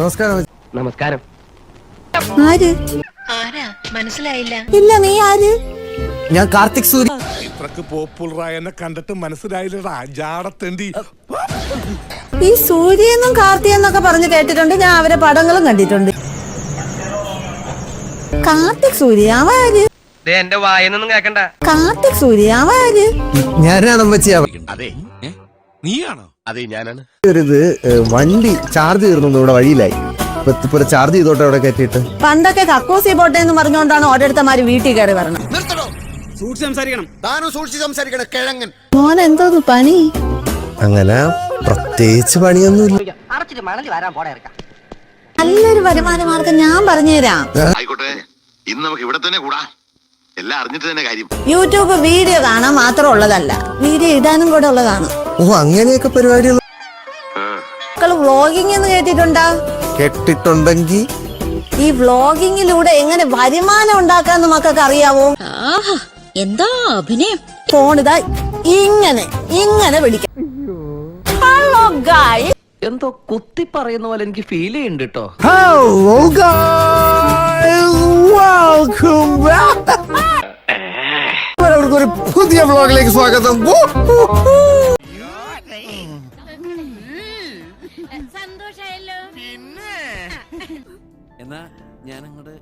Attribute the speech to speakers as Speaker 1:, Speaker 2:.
Speaker 1: നമസ്കാരം.
Speaker 2: നമസ്കാരം.
Speaker 3: ആര്?
Speaker 4: ആരാ മനസ്സിലായില്ല.
Speaker 3: ഇല്ല, നീ ആര്?
Speaker 1: ഞാൻ കാർത്തിക് സൂര്യ.
Speaker 5: ഇത്രക്ക് പോപ്പുലറായ എന്നെ കണ്ടിട്ട് മനസ്സിലായില്ലടാ ജാടത്തേണ്ടി.
Speaker 3: ഈ സൂര്യന്നും കാർത്തിയെന്നൊക്കെ പറഞ്ഞ് കേട്ടിട്ടുണ്ട്. ഞാൻ അവരെ പടങ്ങളും കണ്ടിട്ടുണ്ട്. കാർത്തിക് സൂര്യ അവര്?
Speaker 2: എന്റെ വായനൊന്നും കേക്കണ്ട.
Speaker 3: കാർത്തിക് സൂര്യ അവര്?
Speaker 1: ഞാനാണ് അമ്മച്ചി.
Speaker 5: അതെ നീയാണോ? അതെ ഞാനാണ്.
Speaker 1: ഒരിത് വണ്ടി ചാർജ് തീർന്നു, ഇവിടെ വഴിയിലായി. ഇപ്പൊ ചാർജ് ചെയ്തോട്ടെ അവിടെ കയറ്റിട്ട്.
Speaker 3: പണ്ടൊക്കെ കക്കൂസി പോട്ടെ എന്ന് പറഞ്ഞുകൊണ്ടാണ് ഓരോരുത്തമാര് വീട്ടിൽ കയറി വരണം. മോൻ എന്തോ പനി?
Speaker 1: അങ്ങനെ പ്രത്യേകിച്ച് പണിയൊന്നുമില്ല.
Speaker 3: നല്ലൊരു വരുമാന മാർഗം ഞാൻ പറഞ്ഞുതരാം.
Speaker 6: ആയിക്കോട്ടെ, ഇന്ന് നമുക്ക് ഇവിടെ തന്നെ കൂടാ. എല്ലാം അറിഞ്ഞിട്ട് തന്നെ കാര്യം.
Speaker 3: യൂട്യൂബ് വീഡിയോ കാണാൻ മാത്രം ഉള്ളതല്ല, വീഡിയോ ഇടാനും കൂടെ ഉള്ളതാണ്.
Speaker 1: ഓ, അങ്ങനെയൊക്കെ പരിപാടികൾ.
Speaker 3: മക്കള് വ്ളോഗിംഗ് എന്ന് കേട്ടിട്ടുണ്ടാ?
Speaker 1: കേട്ടിട്ടുണ്ടെങ്കിൽ
Speaker 3: ഈ വ്ളോഗിങ്ങിലൂടെ എങ്ങനെ വരുമാനം ഉണ്ടാക്കാന്ന് മക്കൾക്ക് അറിയാവോ?
Speaker 4: എന്താ അഭിനയം!
Speaker 3: ഫോണിതാ ഇങ്ങനെ ഇങ്ങനെ വിളിക്കാം. ഹലോ ഗായ്സ്,
Speaker 2: എന്തോ കുത്തി പറയുന്ന പോലെ എനിക്ക് ഫീൽ ചെയ്യുന്നുണ്ട് കേട്ടോ.
Speaker 1: Hello guys, welcome back. എല്ലാവർക്കും ഒരു പുതിയ വ്ലോഗിലേക്ക് സ്വാഗതം.
Speaker 7: എന്നാ ഞാൻ അങ്ങോട്ട്